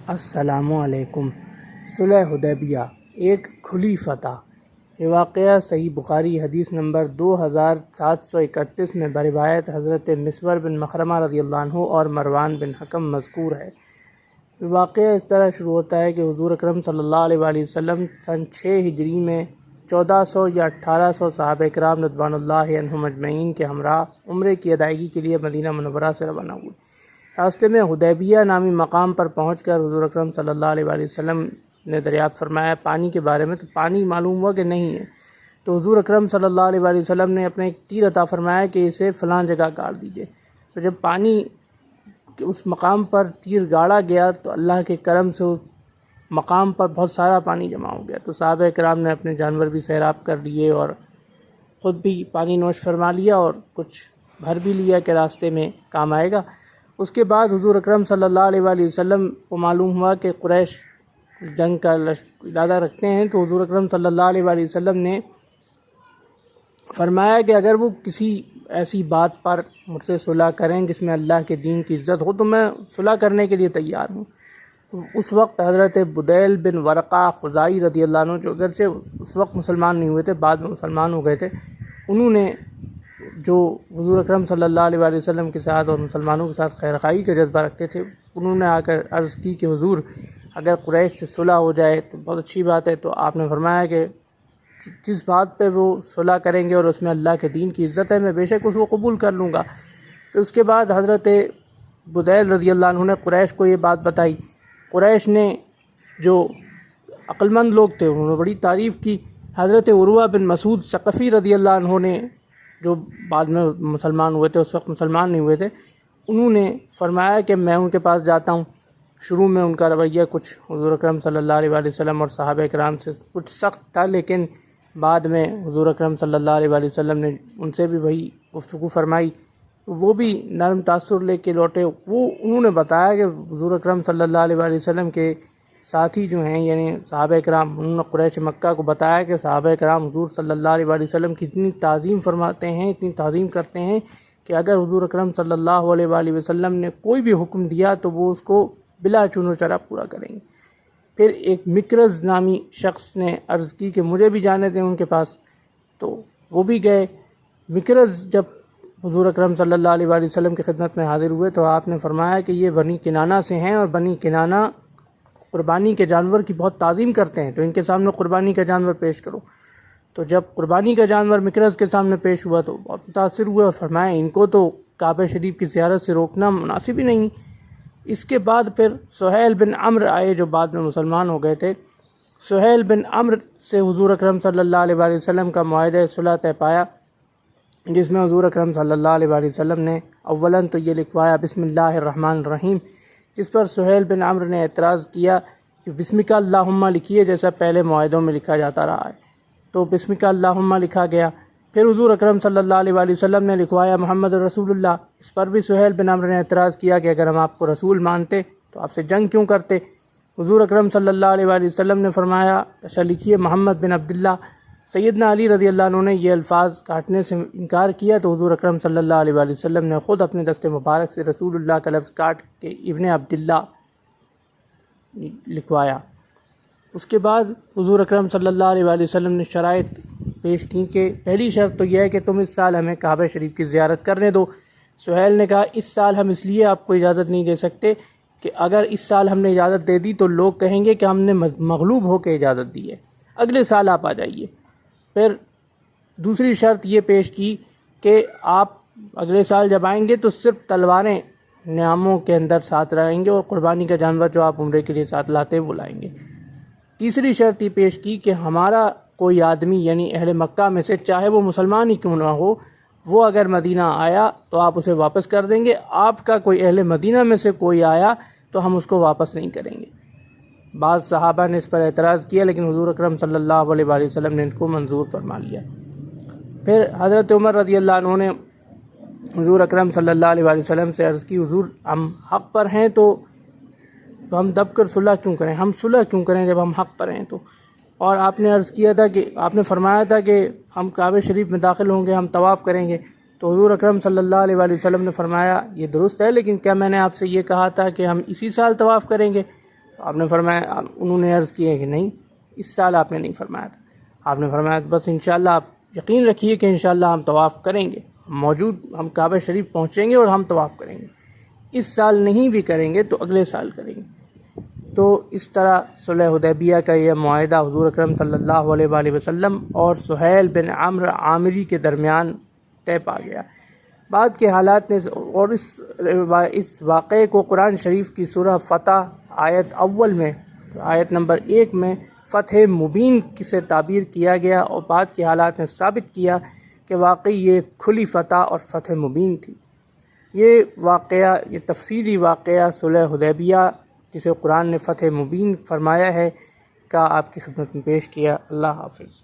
السلام علیکم۔ صلح حدیبیہ ایک کھلی فتح۔ یہ واقعہ صحیح بخاری حدیث نمبر 2731 میں بروایت حضرت مسور بن مخرمہ رضی اللہ عنہ اور مروان بن حکم مذکور ہے۔ یہ واقعہ اس طرح شروع ہوتا ہے کہ حضور اکرم صلی اللہ علیہ وآلہ وسلم سن 6 ہجری میں 1400 یا 1800 صحابہ کرام رضوان اللہ عنہم اجمعین کے ہمراہ عمرے کی ادائیگی کے لیے مدینہ منورہ سے روانہ ہوئے۔ راستے میں حدیبیہ نامی مقام پر پہنچ کر حضور اکرم صلی اللہ علیہ وآلہ وسلم نے دریافت فرمایا پانی کے بارے میں، تو پانی معلوم ہوا کہ نہیں ہے۔ تو حضور اکرم صلی اللہ علیہ وآلہ وسلم نے اپنے ایک تیر عطا فرمایا کہ اسے فلاں جگہ گاڑ دیجئے۔ تو جب پانی اس مقام پر تیر گاڑا گیا تو اللہ کے کرم سے اس مقام پر بہت سارا پانی جمع ہو گیا۔ تو صحابہ کرام نے اپنے جانور بھی سیراب کر لیے اور خود بھی پانی نوش فرما لیا اور کچھ بھر بھی لیا کہ راستے میں کام آئے گا۔ اس کے بعد حضور اکرم صلی اللہ علیہ وآلہ وسلم کو معلوم ہوا کہ قریش جنگ کا ارادہ رکھتے ہیں، تو حضور اکرم صلی اللہ علیہ وآلہ وسلم نے فرمایا کہ اگر وہ کسی ایسی بات پر مجھ سے صلح کریں جس میں اللہ کے دین کی عزت ہو تو میں صلح کرنے کے لیے تیار ہوں۔ اس وقت حضرت بدیل بن ورقہ خزائی رضی اللہ عنہ، جو اگرچہ اس وقت مسلمان نہیں ہوئے تھے، بعد میں مسلمان ہو گئے تھے، انہوں نے جو حضور اکرم صلی اللہ علیہ وآلہ وسلم کے ساتھ اور مسلمانوں کے ساتھ خیر خواہی کا جذبہ رکھتے تھے، انہوں نے آ کر عرض کی کہ حضور اگر قریش سے صلح ہو جائے تو بہت اچھی بات ہے۔ تو آپ نے فرمایا کہ جس بات پہ وہ صلح کریں گے اور اس میں اللہ کے دین کی عزت ہے، میں بے شک اس کو قبول کر لوں گا۔ تو اس کے بعد حضرت بدیل رضی اللہ عنہ نے قریش کو یہ بات بتائی۔ قریش نے جو عقلمند لوگ تھے انہوں نے بڑی تعریف کی۔ حضرت عروہ بن مسعود ثقفی رضی اللہ عنہ نے، جو بعد میں مسلمان ہوئے تھے، اس وقت مسلمان نہیں ہوئے تھے، انہوں نے فرمایا کہ میں ان کے پاس جاتا ہوں۔ شروع میں ان کا رویہ کچھ حضور اکرم صلی اللہ علیہ وآلہ وسلم اور صحابہ کرام سے کچھ سخت تھا، لیکن بعد میں حضور اکرم صلی اللہ علیہ وآلہ وسلم نے ان سے بھی وہی گفتگو فرمائی، وہ بھی نرم تاثر لے کے لوٹے۔ انہوں نے بتایا کہ حضور اکرم صلی اللہ علیہ وآلہ وسلم کے ساتھی جو ہیں یعنی صحابہ کرام، انہوں نے قریش مکہ کو بتایا کہ صحابہ کرام حضور صلی اللہ علیہ وآلہ وسلم کی اتنی تعظیم فرماتے ہیں، اتنی تعظیم کرتے ہیں کہ اگر حضور اکرم صلی اللہ علیہ وآلہ وسلم نے کوئی بھی حکم دیا تو وہ اس کو بلا چون و چرا پورا کریں گے۔ پھر ایک مکرز نامی شخص نے عرض کی کہ مجھے بھی جانے دیں ان کے پاس، تو وہ بھی گئے۔ مکرز جب حضور اکرم صلی اللہ علیہ وآلہ وسلم کی خدمت میں حاضر ہوئے تو آپ نے فرمایا کہ یہ بنی کنانہ سے ہیں اور بنی کنانہ قربانی کے جانور کی بہت تعظیم کرتے ہیں، تو ان کے سامنے قربانی کا جانور پیش کرو۔ تو جب قربانی کا جانور مکرز کے سامنے پیش ہوا تو بہت متاثر ہوئے اور فرمایا ان کو تو کعبہ شریف کی زیارت سے روکنا مناسب ہی نہیں۔ اس کے بعد پھر سہیل بن عمرو آئے جو بعد میں مسلمان ہو گئے تھے۔ سہیل بن عمرو سے حضور اکرم صلی اللہ علیہ وآلہ وسلم کا معاہدہ صلح طے پایا، جس میں حضور اکرم صلی اللہ علیہ وآلہ وسلم نے اولاً تو یہ لکھوایا بسم اللہ الرحمن الرحیم، جس پر سہیل بن عمرو نے اعتراض کیا کہ بسمک اللہم لکھیے جیسا پہلے معاہدوں میں لکھا جاتا رہا ہے۔ تو بسمک اللہم لکھا گیا۔ پھر حضور اکرم صلی اللہ علیہ وآلہ وسلم نے لکھوایا محمد رسول اللہ۔ اس پر بھی سہیل بن عمرو نے اعتراض کیا کہ اگر ہم آپ کو رسول مانتے تو آپ سے جنگ کیوں کرتے۔ حضور اکرم صلی اللہ علیہ وآلہ وسلم نے فرمایا اچھا لکھیے محمد بن عبداللہ۔ سیدنا علی رضی اللہ عنہ نے یہ الفاظ کاٹنے سے انکار کیا تو حضور اکرم صلی اللہ علیہ وآلہ وسلم نے خود اپنے دست مبارک سے رسول اللہ کا لفظ کاٹ کے ابن عبداللہ لکھوایا۔ اس کے بعد حضور اکرم صلی اللہ علیہ وآلہ وسلم نے شرائط پیش کی کہ پہلی شرط تو یہ ہے کہ تم اس سال ہمیں کعبہ شریف کی زیارت کرنے دو۔ سہیل نے کہا اس سال ہم اس لیے آپ کو اجازت نہیں دے سکتے کہ اگر اس سال ہم نے اجازت دے دی تو لوگ کہیں گے کہ ہم نے مغلوب ہو کے اجازت دی ہے، اگلے سال آپ آ جائیے۔ پھر دوسری شرط یہ پیش کی کہ آپ اگلے سال جب آئیں گے تو صرف تلواریں نیاموں کے اندر ساتھ رہیں گے اور قربانی کا جانور جو آپ عمرے کے لیے ساتھ لاتے ہیں وہ لائیں گے۔ تیسری شرط یہ پیش کی کہ ہمارا کوئی آدمی یعنی اہل مکہ میں سے چاہے وہ مسلمان ہی کیوں نہ ہو، وہ اگر مدینہ آیا تو آپ اسے واپس کر دیں گے، آپ کا کوئی اہل مدینہ میں سے کوئی آیا تو ہم اس کو واپس نہیں کریں گے۔ بعض صحابہ نے اس پر اعتراض کیا لیکن حضور اکرم صلی اللہ علیہ وآلہ وسلم نے ان کو منظور فرما لیا۔ پھر حضرت عمر رضی اللہ عنہ نے حضور اکرم صلی اللہ علیہ وآلہ وسلم سے عرض کی حضور ہم حق پر ہیں تو ہم دب کر صلح کیوں کریں، ہم صلح کیوں کریں جب ہم حق پر ہیں تو۔ اور آپ نے عرض کیا تھا کہ آپ نے فرمایا تھا کہ ہم کعبہ شریف میں داخل ہوں گے، ہم طواف کریں گے۔ تو حضور اکرم صلی اللہ علیہ وآلہ وسلم نے فرمایا یہ درست ہے، لیکن کیا میں نے آپ سے یہ کہا تھا کہ ہم اسی سال طواف کریں گے؟ آپ نے فرمایا، انہوں نے عرض کی ہے کہ نہیں اس سال آپ نے نہیں فرمایا تھا. آپ نے فرمایا بس انشاءاللہ آپ یقین رکھیے کہ انشاءاللہ ہم طواف کریں گے، ہم کعبہ شریف پہنچیں گے اور ہم طواف کریں گے. اس سال نہیں بھی کریں گے تو اگلے سال کریں گے. تو اس طرح صلح حدیبیہ کا یہ معاہدہ حضور اکرم صلی اللہ علیہ وآلہ وسلم اور سہیل بن عمرو عامری کے درمیان طے پا گیا. بعد کے حالات نے اور اس واقعے کو قرآن شریف کی سورہ فتح آیت اول میں آیت نمبر 1 میں فتح مبین سے تعبیر کیا گیا، اور بعد کے حالات نے ثابت کیا کہ واقعی یہ کھلی فتح اور فتح مبین تھی. یہ واقعہ، یہ تفصیلی واقعہ صلح حدیبیہ جسے قرآن نے فتح مبین فرمایا ہے کا آپ کی خدمت میں پیش کیا. اللہ حافظ.